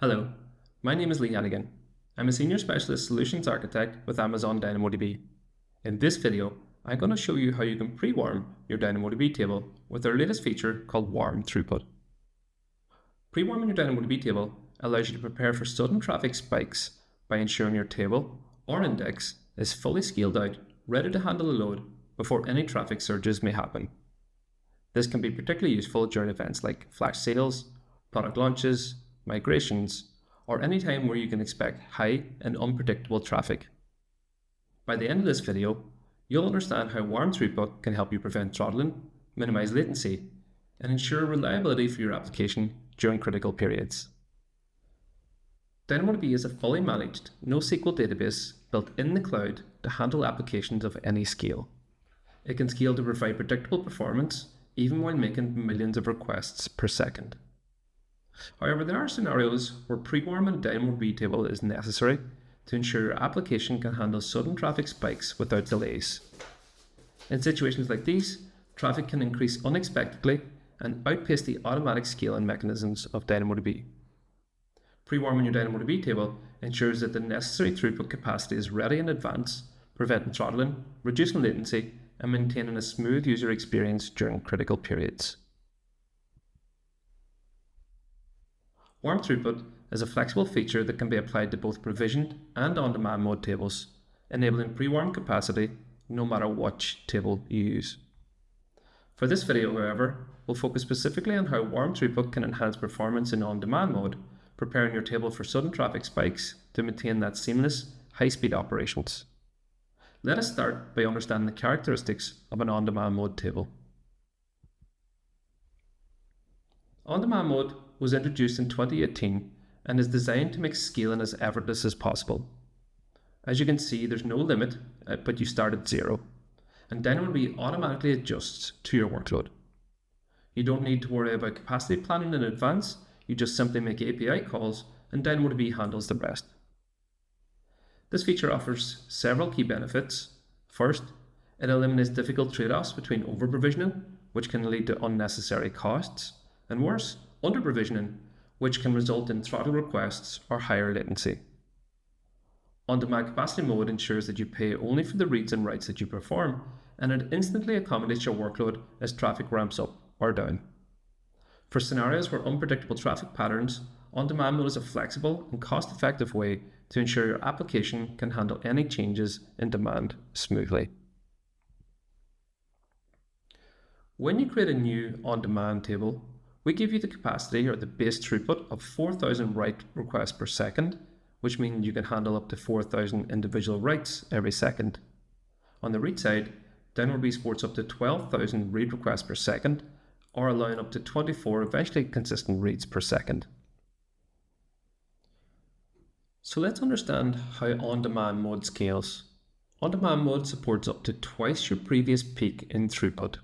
Hello, my name is Lee Hannigan. I'm a Senior Specialist Solutions Architect with Amazon DynamoDB. In this video, I'm going to show you how you can pre-warm your DynamoDB table with our latest feature called Warm Throughput. Pre-warming your DynamoDB table allows you to prepare for sudden traffic spikes by ensuring your table or index is fully scaled out, ready to handle the load before any traffic surges may happen. This can be particularly useful during events like flash sales, product launches, migrations, or any time where you can expect high and unpredictable traffic. By the end of this video, you'll understand how Warm Throughput can help you prevent throttling, minimize latency, and ensure reliability for your application during critical periods. DynamoDB is a fully managed NoSQL database built in the cloud to handle applications of any scale. It can scale to provide predictable performance even while making millions of requests per second. However, there are scenarios where pre-warming a DynamoDB table is necessary to ensure your application can handle sudden traffic spikes without delays. In situations like these, traffic can increase unexpectedly and outpace the automatic scaling mechanisms of DynamoDB. Pre-warming your DynamoDB table ensures that the necessary throughput capacity is ready in advance, preventing throttling, reducing latency, and maintaining a smooth user experience during critical periods. Warm Throughput is a flexible feature that can be applied to both provisioned and on-demand mode tables, enabling pre-warm capacity no matter which table you use. For this video, however, we'll focus specifically on how Warm Throughput can enhance performance in on-demand mode, preparing your table for sudden traffic spikes to maintain that seamless, high-speed operations. Let us start by understanding the characteristics of an on-demand mode table. On-demand mode was introduced in 2018 and is designed to make scaling as effortless as possible. As you can see, there's no limit, but you start at 0, and DynamoDB automatically adjusts to your workload. You don't need to worry about capacity planning in advance, you just simply make API calls and DynamoDB handles the rest. This feature offers several key benefits. First, it eliminates difficult trade-offs between over-provisioning, which can lead to unnecessary costs, and worse, under-provisioning, which can result in throttle requests or higher latency. On-demand capacity mode ensures that you pay only for the reads and writes that you perform, and it instantly accommodates your workload as traffic ramps up or down. For scenarios where unpredictable traffic patterns, on-demand mode is a flexible and cost-effective way to ensure your application can handle any changes in demand smoothly. When you create a new on-demand table, we give you the capacity or the base throughput of 4,000 write requests per second, which means you can handle up to 4,000 individual writes every second. On the read side, DynamoDB supports up to 12,000 read requests per second, or allowing up to 24 eventually consistent reads per second. So let's understand how on-demand mode scales. On-demand mode supports up to twice your previous peak in throughput.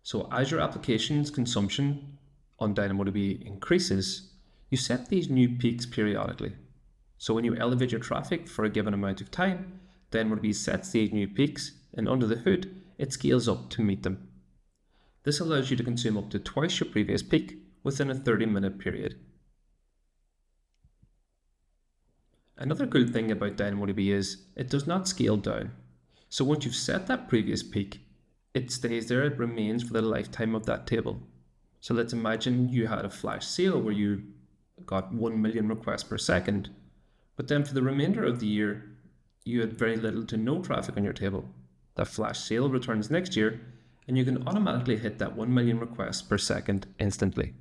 So as your application's consumption on DynamoDB increases, you set these new peaks periodically. So when you elevate your traffic for a given amount of time, DynamoDB sets these new peaks, and under the hood, it scales up to meet them. This allows you to consume up to twice your previous peak within a 30-minute period. Another cool thing about DynamoDB is it does not scale down. So once you've set that previous peak, it stays there, it remains for the lifetime of that table. So let's imagine you had a flash sale where you got 1 million requests per second, but then for the remainder of the year, you had very little to no traffic on your table. That flash sale returns next year, and you can automatically hit that 1 million requests per second instantly.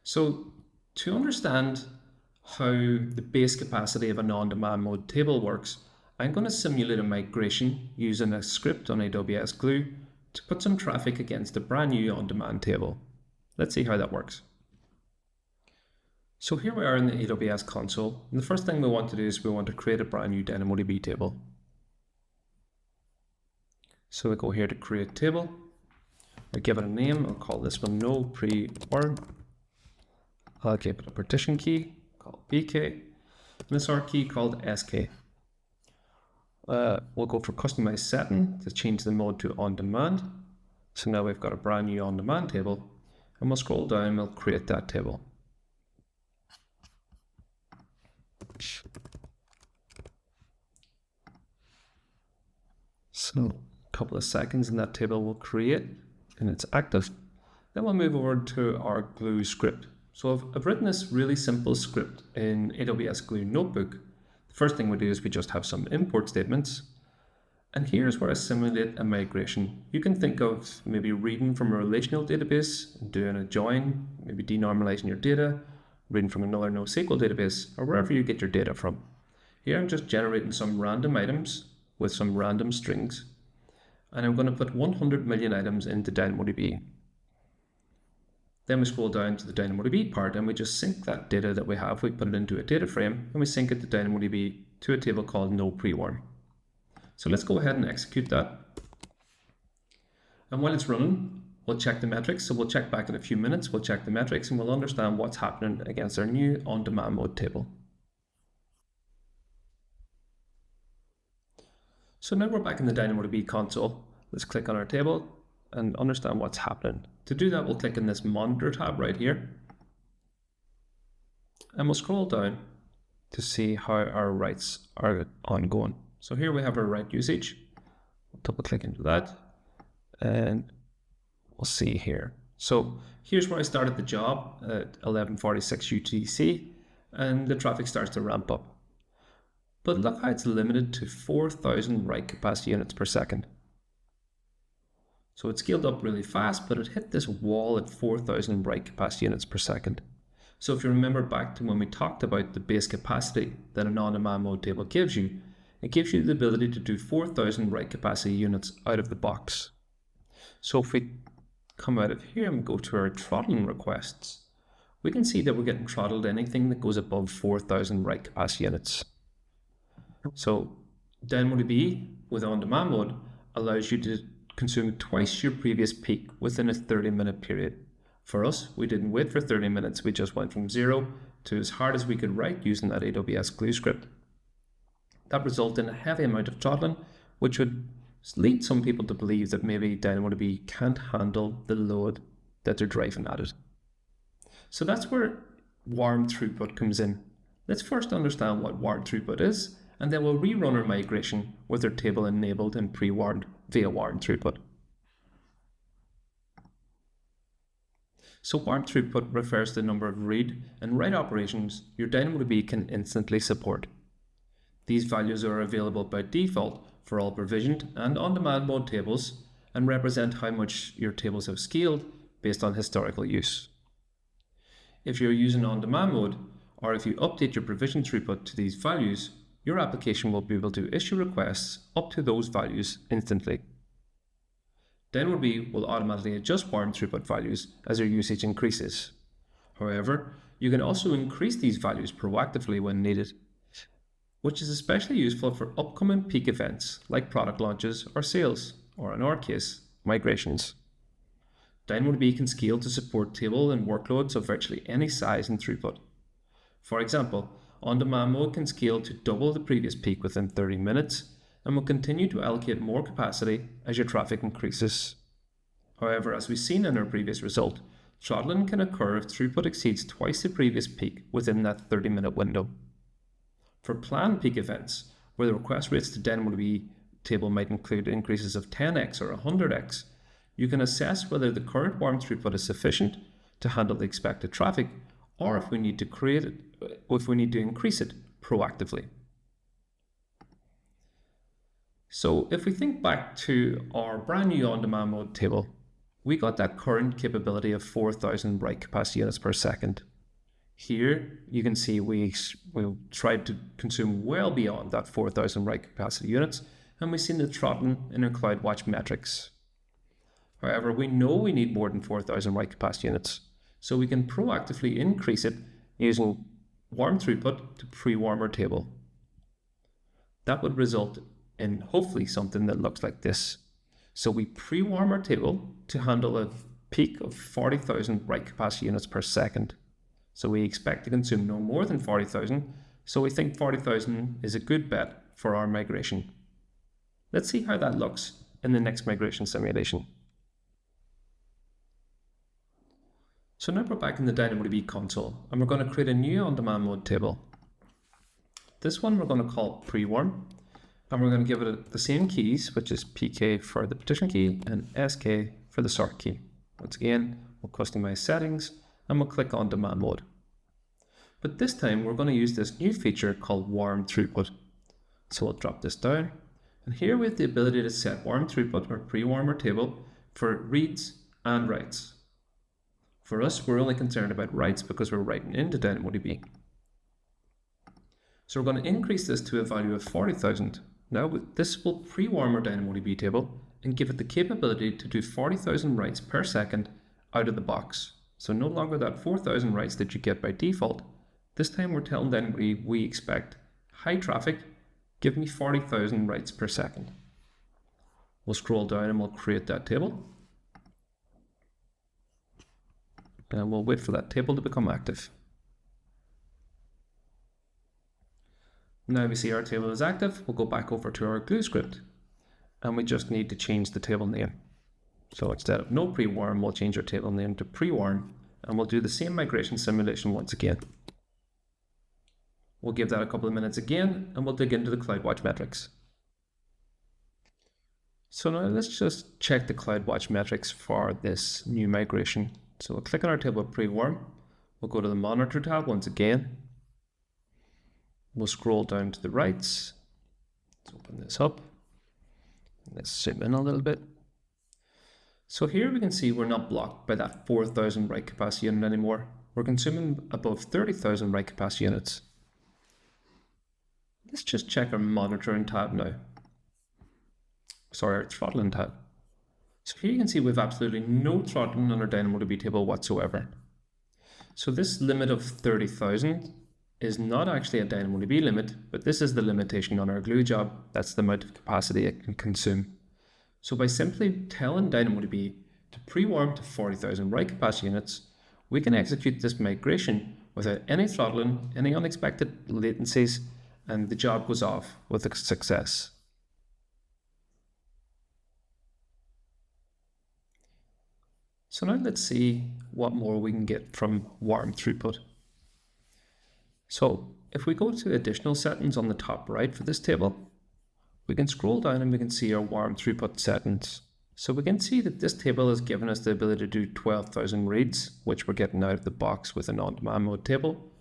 So to understand how the base capacity of an on-demand mode table works, I'm going to simulate a migration using a script on AWS Glue to put some traffic against a brand new on-demand table. Let's see how that works. So here we are in the AWS console, and the first thing we want to do is we want to create a brand new DynamoDB table. So we go here to create table, I give it a name, I'll call this one no pre-warm. I'll give it a partition key called BK, and a sort key called SK. We'll go for customize setting to change the mode to on demand. So now we've got a brand new on demand table, and we'll scroll down and we'll create that table. So a couple of seconds and that table will create and it's active. Then we'll move over to our Glue script. So I've written this really simple script in AWS Glue Notebook. The first thing we do is we just have some import statements. And here's where I simulate a migration. You can think of maybe reading from a relational database, doing a join, maybe denormalizing your data, reading from another NoSQL database, or wherever you get your data from. Here I'm just generating some random items with some random strings. And I'm going to put 100 million items into DynamoDB. Then we scroll down to the DynamoDB part and we just sync that data that we have. We put it into a data frame and we sync it to DynamoDB to a table called no prewarm. So let's go ahead and execute that. And while it's running, we'll check the metrics. So we'll check back in a few minutes, we'll check the metrics and we'll understand what's happening against our new on-demand mode table. So now we're back in the DynamoDB console. Let's click on our table and understand what's happening. To do that, we'll click in this monitor tab right here. And we'll scroll down to see how our writes are ongoing. So here we have our write usage. We'll double click into that and we'll see here. So here's where I started the job at 11:46 UTC and the traffic starts to ramp up. But look how it's limited to 4,000 write capacity units per second. So it scaled up really fast, but it hit this wall at 4,000 write capacity units per second. So if you remember back to when we talked about the base capacity that an on-demand mode table gives you, it gives you the ability to do 4,000 write capacity units out of the box. So if we come out of here and go to our throttling requests, we can see that we're getting throttled anything that goes above 4,000 write capacity units. So DynamoDB with on-demand mode allows you to consume twice your previous peak within a 30-minute period. For us, we didn't wait for 30 minutes, we just went from 0 to as hard as we could write using that AWS Glue script. That resulted in a heavy amount of throttling, which would lead some people to believe that maybe DynamoDB can't handle the load that they're driving at it. So that's where warm throughput comes in. Let's first understand what warm throughput is, and then we'll rerun our migration with our table enabled and pre-warmed via warm throughput. So warm throughput refers to the number of read and write operations your DynamoDB can instantly support. These values are available by default for all provisioned and on-demand mode tables and represent how much your tables have scaled based on historical use. If you're using on-demand mode, or if you update your provision throughput to these values, your application will be able to issue requests up to those values instantly. DynamoDB will automatically adjust warm throughput values as your usage increases. However, you can also increase these values proactively when needed, which is especially useful for upcoming peak events like product launches or sales, or in our case, migrations. DynamoDB can scale to support table and workloads of virtually any size and throughput. For example, on-demand mode can scale to double the previous peak within 30 minutes and will continue to allocate more capacity as your traffic increases. However, as we've seen in our previous result, throttling can occur if throughput exceeds twice the previous peak within that 30-minute window. For planned peak events, where the request rates to DynamoDB table might include increases of 10x or 100x, you can assess whether the current warm throughput is sufficient to handle the expected traffic, or if we need to increase it proactively. So if we think back to our brand new on-demand mode table, we got that current capability of 4,000 write capacity units per second. Here you can see we tried to consume well beyond that 4,000 write capacity units, and we've seen the throttling in our CloudWatch metrics. However, we know we need more than 4,000 write capacity units, so we can proactively increase it using warm throughput to pre-warm our table. That would result in hopefully something that looks like this. So we pre-warm our table to handle a peak of 40,000 write capacity units per second. So we expect to consume no more than 40,000, so we think 40,000 is a good bet for our migration. Let's see how that looks in the next migration simulation. So now we're back in the DynamoDB console and we're going to create a new on-demand mode table. This one we're going to call pre-warm, and we're going to give it the same keys, which is pk for the partition key and sk for the sort key. Once again, we'll customize settings and we'll click on demand mode. But this time we're going to use this new feature called warm throughput. So we'll drop this down, and here we have the ability to set warm throughput or pre-warm our table for reads and writes. For us, we're only concerned about writes because we're writing into DynamoDB. So we're going to increase this to a value of 40,000. Now this will pre-warm our DynamoDB table and give it the capability to do 40,000 writes per second out of the box. So no longer that 4,000 writes that you get by default. This time we're telling DynamoDB we expect high traffic, give me 40,000 writes per second. We'll scroll down and we'll create that table. And we'll wait for that table to become active. Now we see our table is active. We'll go back over to our glue script and we just need to change the table name. So instead of no pre-warm, we'll change our table name to pre-warm, and we'll do the same migration simulation once again. We'll give that a couple of minutes again and we'll dig into the CloudWatch metrics. So now let's just check the CloudWatch metrics for this new migration. So we'll click on our table of pre-warm. We'll go to the monitor tab once again. We'll scroll down to the writes. Let's open this up. Let's zoom in a little bit. So here we can see we're not blocked by that 4,000 write capacity unit anymore. We're consuming above 30,000 write capacity units. Let's just check our monitoring tab now. Sorry, our throttling tab. So here you can see we have absolutely no throttling on our DynamoDB table whatsoever. So this limit of 30,000 is not actually a DynamoDB limit, but this is the limitation on our glue job. That's the amount of capacity it can consume. So by simply telling DynamoDB to pre-warm to 40,000 write capacity units, we can execute this migration without any throttling, any unexpected latencies, and the job goes off with a success. So now let's see what more we can get from warm throughput. So if we go to additional settings on the top right for this table, we can scroll down and we can see our warm throughput settings. So we can see that this table has given us the ability to do 12,000 reads, which we're getting out of the box with an on-demand mode table.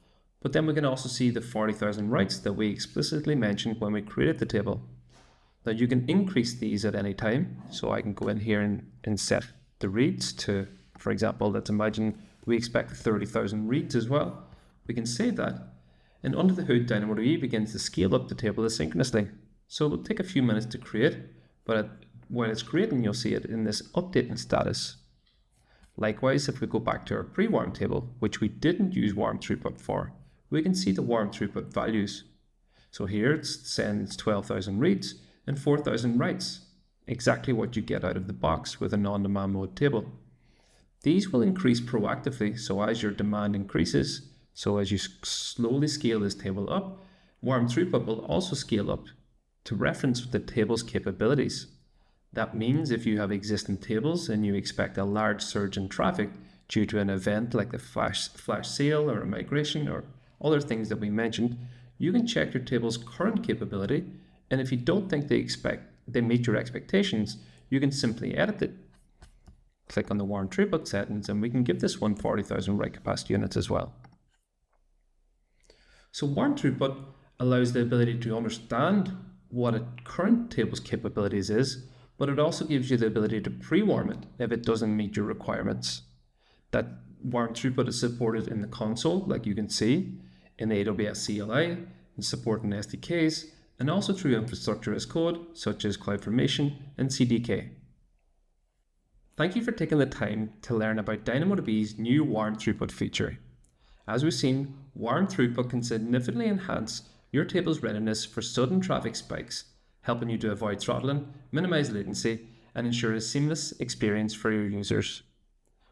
But then we can also see the 40,000 writes that we explicitly mentioned when we created the table. Now you can increase these at any time. So I can go in here and set the reads to, for example, let's imagine we expect 30,000 reads as well. We can save that. And under the hood, DynamoDB begins to scale up the table asynchronously. So it will take a few minutes to create, but when it's creating, you'll see it in this updating status. Likewise, if we go back to our pre-warm table, which we didn't use warm throughput for, we can see the warm throughput values. So here it's saying it's 12,000 reads and 4,000 writes, exactly what you get out of the box with an on-demand mode table. These will increase proactively, so as your demand increases, so as you slowly scale this table up, warm throughput will also scale up to reference the table's capabilities. That means if you have existing tables and you expect a large surge in traffic due to an event like the flash sale or a migration or other things that we mentioned, you can check your table's current capability, and if you don't think they meet your expectations, you can simply edit it. Click on the warm throughput settings and we can give this one 40,000 write capacity units as well. So warm throughput allows the ability to understand what a current table's capabilities is, but it also gives you the ability to pre-warm it if it doesn't meet your requirements. That warm throughput is supported in the console, like you can see, in the AWS CLI, and supporting SDKs, and also through infrastructure as code, such as CloudFormation and CDK. Thank you for taking the time to learn about DynamoDB's new warm throughput feature. As we've seen, warm throughput can significantly enhance your table's readiness for sudden traffic spikes, helping you to avoid throttling, minimize latency, and ensure a seamless experience for your users.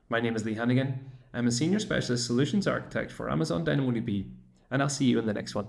My name is Lee Hannigan. I'm a Senior Specialist Solutions Architect for Amazon DynamoDB, and I'll see you in the next one.